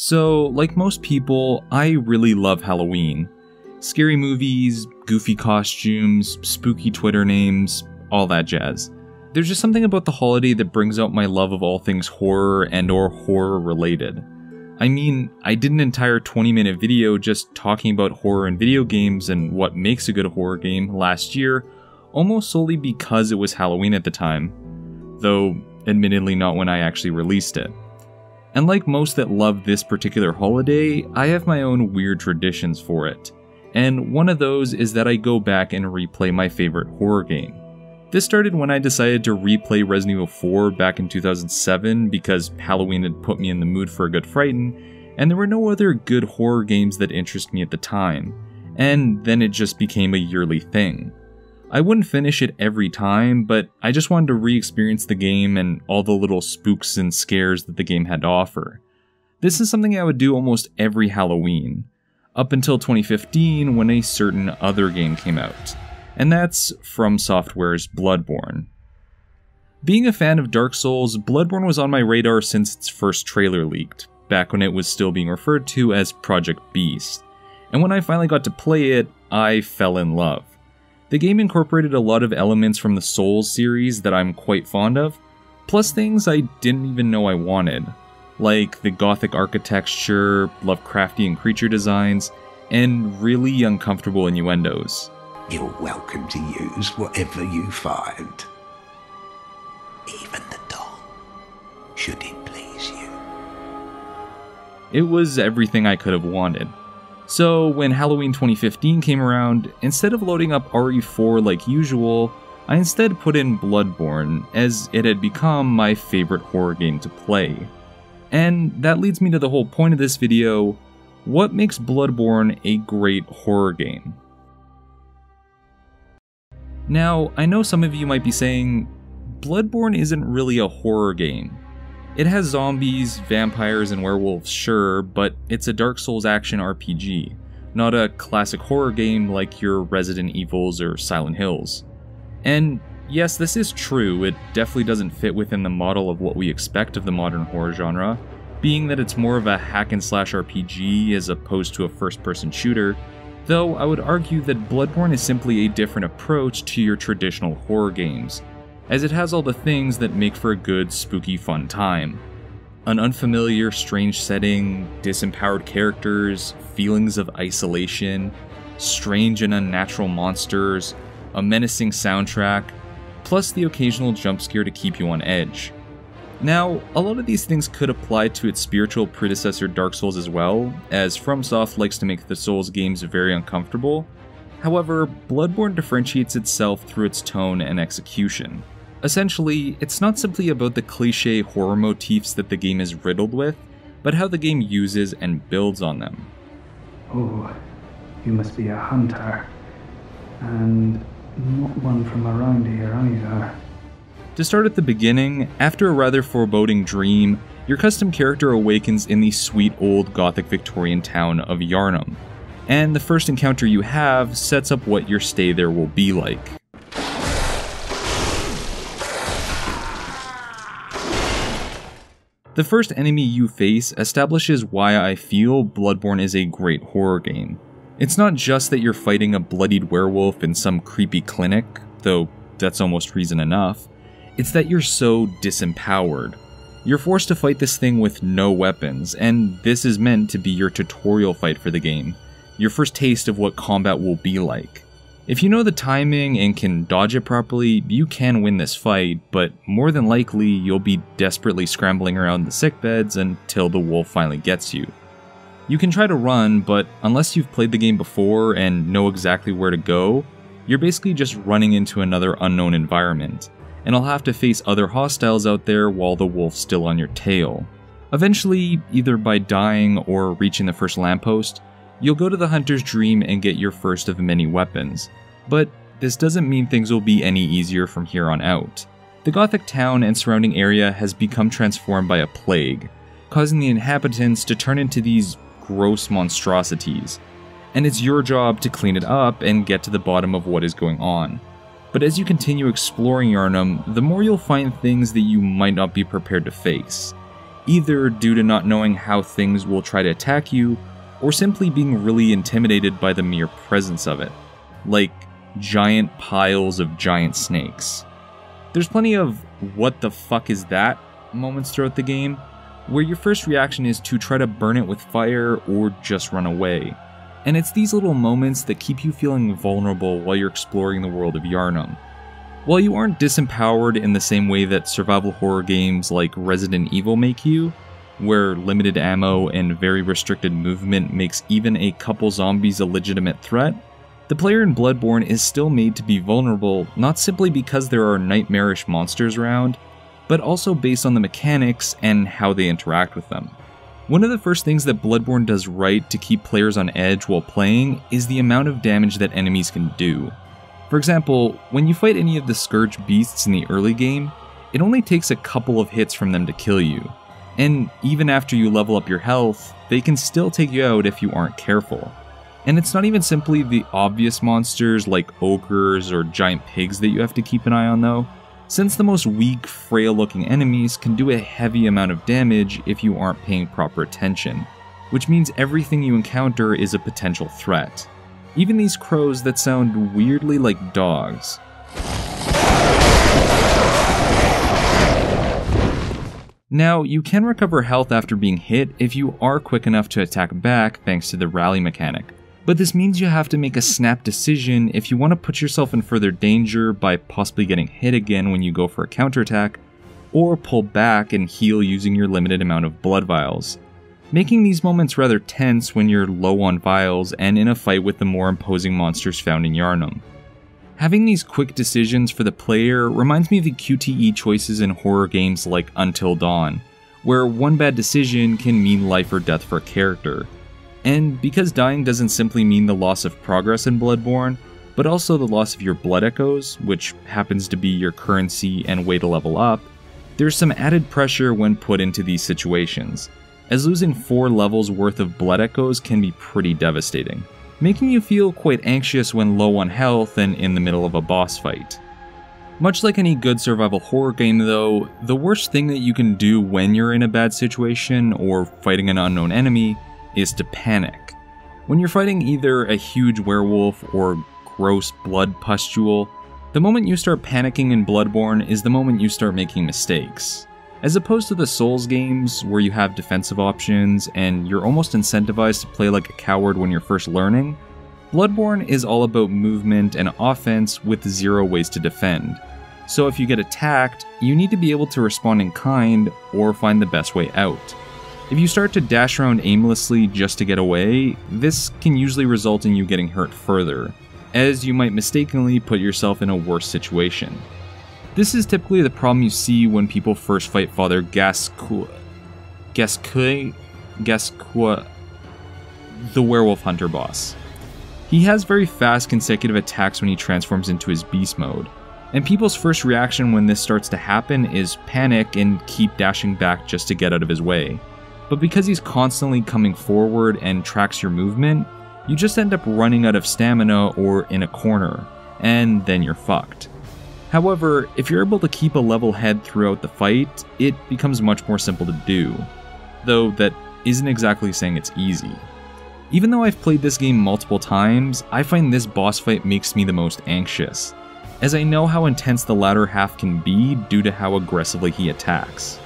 So, like most people, I really love Halloween. Scary movies, goofy costumes, spooky Twitter names, all that jazz. There's just something about the holiday that brings out my love of all things horror and or horror related. I mean, I did an entire 20-minute video just talking about horror in video games and what makes a good horror game last year, almost solely because it was Halloween at the time, though admittedly not when I actually released it. And like most that love this particular holiday, I have my own weird traditions for it. And one of those is that I go back and replay my favorite horror game. This started when I decided to replay Resident Evil 4 back in 2007 because Halloween had put me in the mood for a good frighten, and there were no other good horror games that interested me at the time, and then it just became a yearly thing. I wouldn't finish it every time, but I just wanted to re-experience the game and all the little spooks and scares that the game had to offer. This is something I would do almost every Halloween, up until 2015 when a certain other game came out, and that's From Software's Bloodborne. Being a fan of Dark Souls, Bloodborne was on my radar since its first trailer leaked, back when it was still being referred to as Project Beast, and when I finally got to play it, I fell in love. The game incorporated a lot of elements from the Souls series that I'm quite fond of, plus things I didn't even know I wanted, like the gothic architecture, Lovecraftian creature designs, and really uncomfortable innuendos. You're welcome to use whatever you find. Even the doll, should it please you. It was everything I could have wanted. So when Halloween 2015 came around, instead of loading up RE4 like usual, I instead put in Bloodborne, as it had become my favorite horror game to play. And that leads me to the whole point of this video: what makes Bloodborne a great horror game? Now, I know some of you might be saying, Bloodborne isn't really a horror game. It has zombies, vampires, and werewolves, sure, but it's a Dark Souls action RPG, not a classic horror game like your Resident Evils or Silent Hills. And yes, this is true, it definitely doesn't fit within the model of what we expect of the modern horror genre, being that it's more of a hack-and-slash RPG as opposed to a first-person shooter, though I would argue that Bloodborne is simply a different approach to your traditional horror games, as it has all the things that make for a good, spooky, fun time. An unfamiliar, strange setting, disempowered characters, feelings of isolation, strange and unnatural monsters, a menacing soundtrack, plus the occasional jump scare to keep you on edge. Now, a lot of these things could apply to its spiritual predecessor Dark Souls as well, as FromSoft likes to make the Souls games very uncomfortable. However, Bloodborne differentiates itself through its tone and execution. Essentially, it's not simply about the cliché horror motifs that the game is riddled with, but how the game uses and builds on them. Oh, you must be a hunter, and not one from around here either. To start at the beginning, after a rather foreboding dream, your custom character awakens in the sweet old Gothic Victorian town of Yharnam, and the first encounter you have sets up what your stay there will be like. The first enemy you face establishes why I feel Bloodborne is a great horror game. It's not just that you're fighting a bloodied werewolf in some creepy clinic, though that's almost reason enough. It's that you're so disempowered. You're forced to fight this thing with no weapons, and this is meant to be your tutorial fight for the game, your first taste of what combat will be like. If you know the timing and can dodge it properly, you can win this fight, but more than likely you'll be desperately scrambling around the sickbeds until the wolf finally gets you. You can try to run, but unless you've played the game before and know exactly where to go, you're basically just running into another unknown environment, and I'll have to face other hostiles out there while the wolf's still on your tail. Eventually, either by dying or reaching the first lamppost, you'll go to the hunter's dream and get your first of many weapons, but this doesn't mean things will be any easier from here on out. The Gothic town and surrounding area has become transformed by a plague, causing the inhabitants to turn into these gross monstrosities, and it's your job to clean it up and get to the bottom of what is going on. But as you continue exploring Yharnam, the more you'll find things that you might not be prepared to face. either due to not knowing how things will try to attack you, or simply being really intimidated by the mere presence of it, like giant piles of giant snakes. There's plenty of "what the fuck is that" moments throughout the game, where your first reaction is to try to burn it with fire or just run away. And it's these little moments that keep you feeling vulnerable while you're exploring the world of Yharnam. While you aren't disempowered in the same way that survival horror games like Resident Evil make you, where limited ammo and very restricted movement makes even a couple zombies a legitimate threat, the player in Bloodborne is still made to be vulnerable not simply because there are nightmarish monsters around, but also based on the mechanics and how they interact with them. One of the first things that Bloodborne does right to keep players on edge while playing is the amount of damage that enemies can do. For example, when you fight any of the Scourge beasts in the early game, it only takes a couple of hits from them to kill you, and even after you level up your health, they can still take you out if you aren't careful. And it's not even simply the obvious monsters like ogres or giant pigs that you have to keep an eye on though, since the most weak, frail-looking enemies can do a heavy amount of damage if you aren't paying proper attention, which means everything you encounter is a potential threat. Even these crows that sound weirdly like dogs. Now, you can recover health after being hit if you are quick enough to attack back thanks to the rally mechanic. But this means you have to make a snap decision if you want to put yourself in further danger by possibly getting hit again when you go for a counterattack, or pull back and heal using your limited amount of blood vials, making these moments rather tense when you're low on vials and in a fight with the more imposing monsters found in Yharnam. Having these quick decisions for the player reminds me of the QTE choices in horror games like Until Dawn, where one bad decision can mean life or death for a character. And because dying doesn't simply mean the loss of progress in Bloodborne, but also the loss of your blood echoes, which happens to be your currency and way to level up, there's some added pressure when put into these situations, as losing 4 levels worth of blood echoes can be pretty devastating, making you feel quite anxious when low on health and in the middle of a boss fight. Much like any good survival horror game though, the worst thing that you can do when you're in a bad situation or fighting an unknown enemy is to panic. When you're fighting either a huge werewolf or gross blood pustule, the moment you start panicking in Bloodborne is the moment you start making mistakes. As opposed to the Souls games where you have defensive options and you're almost incentivized to play like a coward when you're first learning, Bloodborne is all about movement and offense with 0 ways to defend. So if you get attacked, you need to be able to respond in kind or find the best way out. If you start to dash around aimlessly just to get away, this can usually result in you getting hurt further, as you might mistakenly put yourself in a worse situation. This is typically the problem you see when people first fight Father Gascoigne, the werewolf hunter boss. He has very fast consecutive attacks when he transforms into his beast mode, and people's first reaction when this starts to happen is panic and keep dashing back just to get out of his way. But because he's constantly coming forward and tracks your movement, you just end up running out of stamina or in a corner, and then you're fucked. However, if you're able to keep a level head throughout the fight, it becomes much more simple to do, though that isn't exactly saying it's easy. Even though I've played this game multiple times, I find this boss fight makes me the most anxious, as I know how intense the latter half can be due to how aggressively he attacks.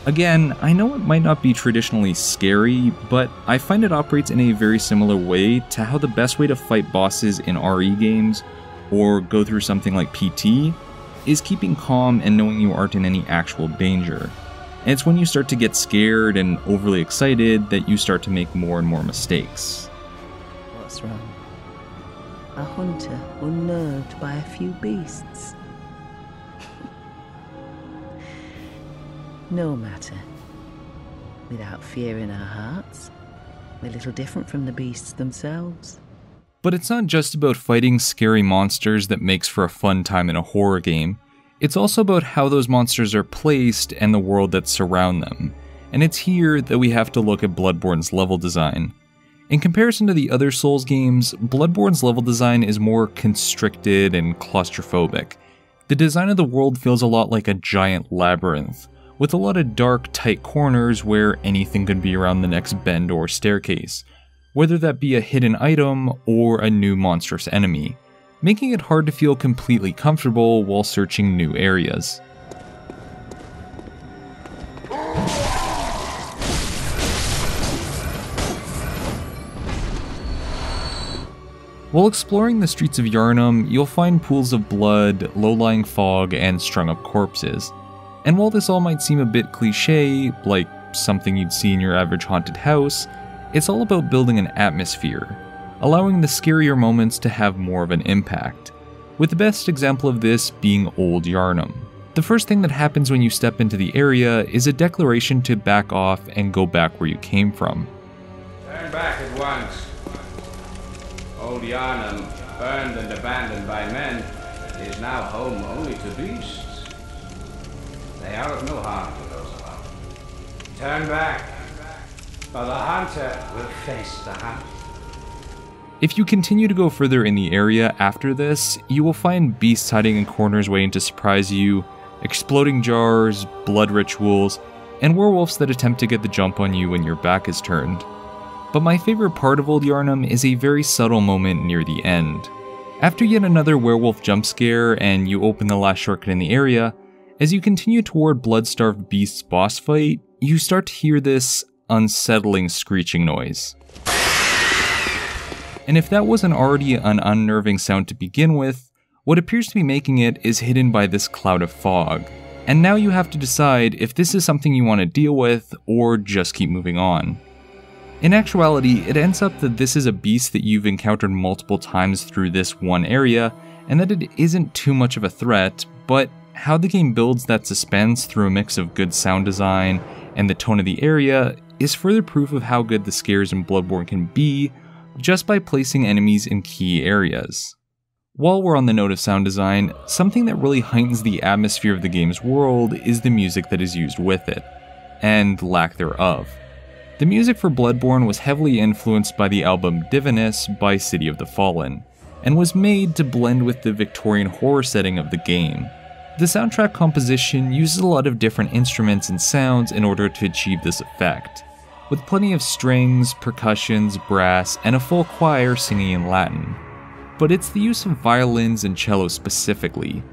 Again, I know it might not be traditionally scary, but I find it operates in a very similar way to how the best way to fight bosses in RE games, or go through something like PT, is keeping calm and knowing you aren't in any actual danger. And it's when you start to get scared and overly excited that you start to make more and more mistakes. What's wrong? A hunter unnerved by a few beasts? No matter. Without fear in our hearts, we're little different from the beasts themselves. But it's not just about fighting scary monsters that makes for a fun time in a horror game. It's also about how those monsters are placed and the world that surround them. And it's here that we have to look at Bloodborne's level design. In comparison to the other Souls games, Bloodborne's level design is more constricted and claustrophobic. The design of the world feels a lot like a giant labyrinth, with a lot of dark, tight corners where anything could be around the next bend or staircase, whether that be a hidden item or a new monstrous enemy, making it hard to feel completely comfortable while searching new areas. While exploring the streets of Yharnam, you'll find pools of blood, low-lying fog, and strung-up corpses. And while this all might seem a bit cliche, like something you'd see in your average haunted house, it's all about building an atmosphere, allowing the scarier moments to have more of an impact, with the best example of this being Old Yharnam. The first thing that happens when you step into the area is a declaration to back off and go back where you came from. Turn back at once. Old Yharnam, burned and abandoned by men, is now home only to beasts. They are of no harm to those alone. Turn back, for the hunter will face the hunt. If you continue to go further in the area after this, you will find beasts hiding in corners waiting to surprise you, exploding jars, blood rituals, and werewolves that attempt to get the jump on you when your back is turned. But my favorite part of Old Yharnam is a very subtle moment near the end. After yet another werewolf jump scare and you open the last shortcut in the area, as you continue toward Blood-Starved Beast's boss fight, you start to hear this unsettling screeching noise. And if that wasn't already an unnerving sound to begin with, what appears to be making it is hidden by this cloud of fog. And now you have to decide if this is something you want to deal with or just keep moving on. In actuality, it ends up that this is a beast that you've encountered multiple times through this one area, and that it isn't too much of a threat, but how the game builds that suspense through a mix of good sound design and the tone of the area is further proof of how good the scares in Bloodborne can be, just by placing enemies in key areas. While we're on the note of sound design, something that really heightens the atmosphere of the game's world is the music that is used with it, and lack thereof. The music for Bloodborne was heavily influenced by the album Divinus by City of the Fallen, and was made to blend with the Victorian horror setting of the game. The soundtrack composition uses a lot of different instruments and sounds in order to achieve this effect, with plenty of strings, percussions, brass, and a full choir singing in Latin. But it's the use of violins and cello specifically,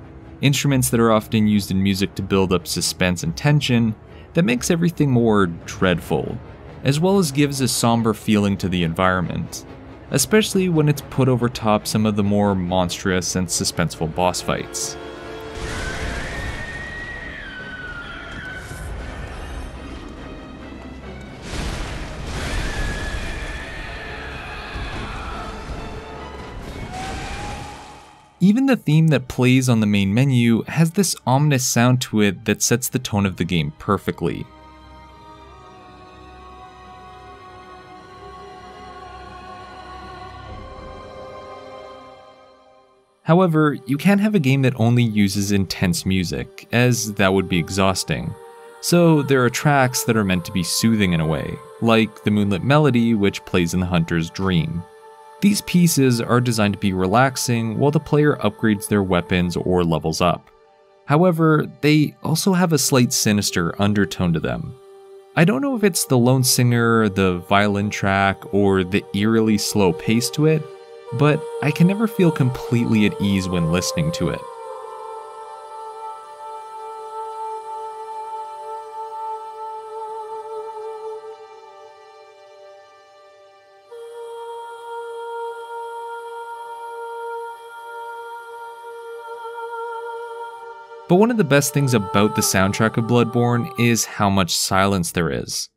instruments that are often used in music to build up suspense and tension, that makes everything more dreadful, as well as gives a somber feeling to the environment, especially when it's put over top some of the more monstrous and suspenseful boss fights. Even the theme that plays on the main menu has this ominous sound to it that sets the tone of the game perfectly. However, you can't have a game that only uses intense music, as that would be exhausting. So there are tracks that are meant to be soothing in a way, like the Moonlit Melody, which plays in the hunter's dream. These pieces are designed to be relaxing while the player upgrades their weapons or levels up. However, they also have a slight sinister undertone to them. I don't know if it's the lone singer, the violin track, or the eerily slow pace to it, but I can never feel completely at ease when listening to it. But one of the best things about the soundtrack of Bloodborne is how much silence there is.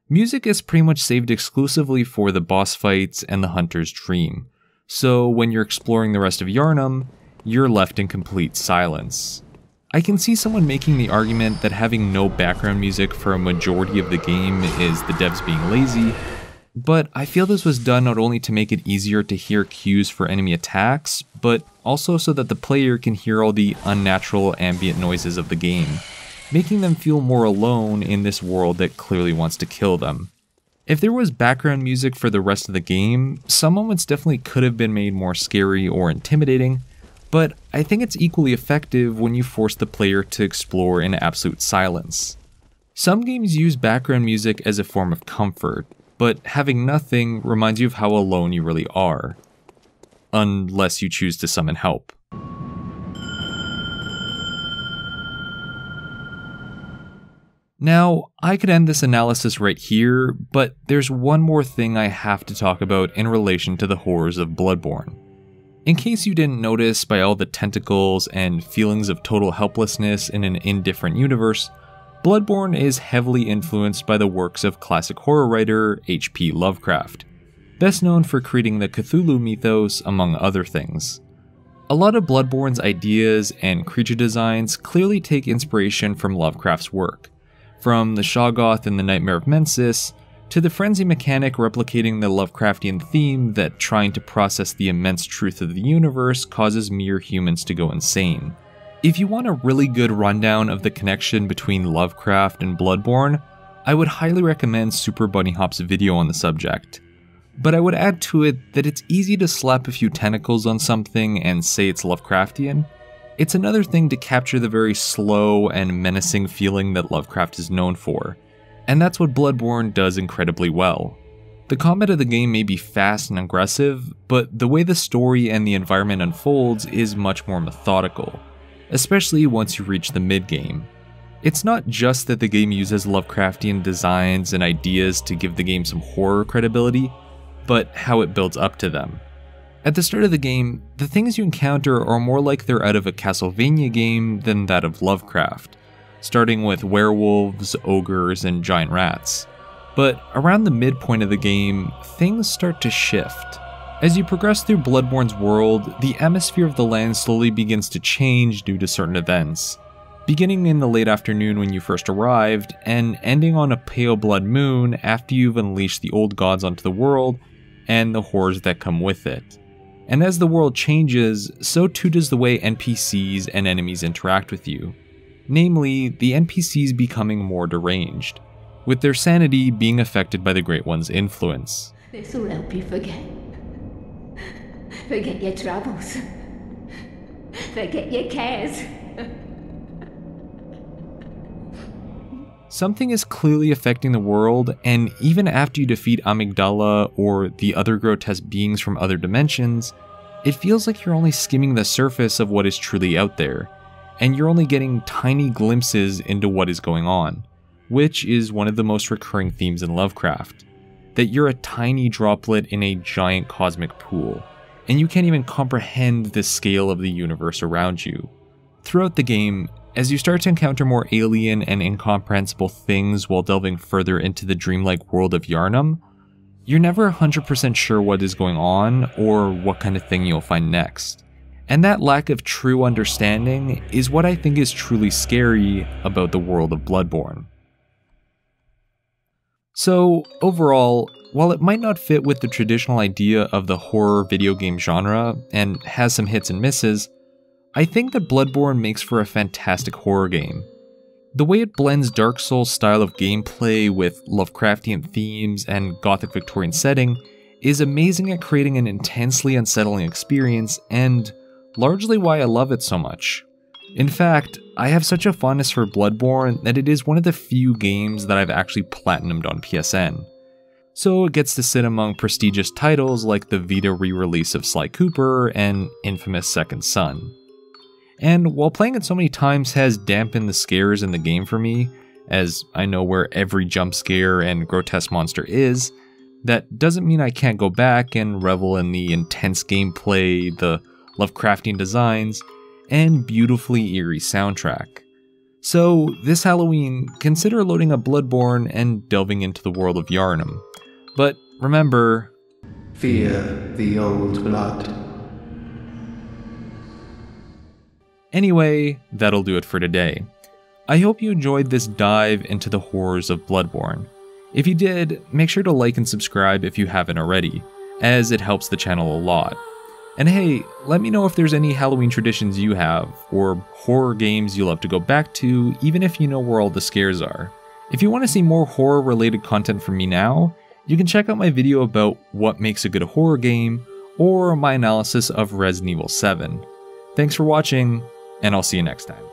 Music is pretty much saved exclusively for the boss fights and the hunter's dream, so when you're exploring the rest of Yharnam, you're left in complete silence. I can see someone making the argument that having no background music for a majority of the game is the devs being lazy, but I feel this was done not only to make it easier to hear cues for enemy attacks, but also so that the player can hear all the unnatural ambient noises of the game, making them feel more alone in this world that clearly wants to kill them. If there was background music for the rest of the game, some moments definitely could have been made more scary or intimidating, but I think it's equally effective when you force the player to explore in absolute silence. Some games use background music as a form of comfort, but having nothing reminds you of how alone you really are. Unless you choose to summon help. Now, I could end this analysis right here, but there's one more thing I have to talk about in relation to the horrors of Bloodborne. In case you didn't notice by all the tentacles and feelings of total helplessness in an indifferent universe, Bloodborne is heavily influenced by the works of classic horror writer H.P. Lovecraft, best known for creating the Cthulhu mythos among other things. A lot of Bloodborne's ideas and creature designs clearly take inspiration from Lovecraft's work, from the Shoggoth in the Nightmare of Mensis, to the frenzy mechanic replicating the Lovecraftian theme that trying to process the immense truth of the universe causes mere humans to go insane. If you want a really good rundown of the connection between Lovecraft and Bloodborne, I would highly recommend Super Bunny Hop's video on the subject. But I would add to it that it's easy to slap a few tentacles on something and say it's Lovecraftian. It's another thing to capture the very slow and menacing feeling that Lovecraft is known for, and that's what Bloodborne does incredibly well. The combat of the game may be fast and aggressive, but the way the story and the environment unfolds is much more methodical, especially once you reach the mid-game. It's not just that the game uses Lovecraftian designs and ideas to give the game some horror credibility, but how it builds up to them. At the start of the game, the things you encounter are more like they're out of a Castlevania game than that of Lovecraft, starting with werewolves, ogres, and giant rats. But around the midpoint of the game, things start to shift. As you progress through Bloodborne's world, the atmosphere of the land slowly begins to change due to certain events, beginning in the late afternoon when you first arrived, and ending on a pale blood moon after you've unleashed the old gods onto the world and the horrors that come with it. And as the world changes, so too does the way NPCs and enemies interact with you. Namely, the NPCs becoming more deranged, with their sanity being affected by the Great One's influence. This'll help you forget. Forget your troubles. Forget your cares. Something is clearly affecting the world, and even after you defeat Amygdala or the other grotesque beings from other dimensions, it feels like you're only skimming the surface of what is truly out there, and you're only getting tiny glimpses into what is going on, which is one of the most recurring themes in Lovecraft, that you're a tiny droplet in a giant cosmic pool, and you can't even comprehend the scale of the universe around you. Throughout the game, as you start to encounter more alien and incomprehensible things while delving further into the dreamlike world of Yharnam, you're never 100% sure what is going on or what kind of thing you'll find next. And that lack of true understanding is what I think is truly scary about the world of Bloodborne. So, overall, while it might not fit with the traditional idea of the horror video game genre and has some hits and misses, I think that Bloodborne makes for a fantastic horror game. The way it blends Dark Souls style of gameplay with Lovecraftian themes and Gothic Victorian setting is amazing at creating an intensely unsettling experience, and largely why I love it so much. In fact, I have such a fondness for Bloodborne that it is one of the few games that I've actually platinumed on PSN. So it gets to sit among prestigious titles like the Vita re-release of Sly Cooper and infamous Second Son. And while playing it so many times has dampened the scares in the game for me, as I know where every jump scare and grotesque monster is, that doesn't mean I can't go back and revel in the intense gameplay, the Lovecraftian designs, and beautifully eerie soundtrack. So this Halloween, consider loading up Bloodborne and delving into the world of Yharnam. But remember, Fear the old blood. Anyway, that'll do it for today. I hope you enjoyed this dive into the horrors of Bloodborne. If you did, make sure to like and subscribe if you haven't already, as it helps the channel a lot. And hey, let me know if there's any Halloween traditions you have, or horror games you love to go back to, even if you know where all the scares are. If you want to see more horror related content from me now, you can check out my video about what makes a good horror game, or my analysis of Resident Evil 7. Thanks for watching, and I'll see you next time.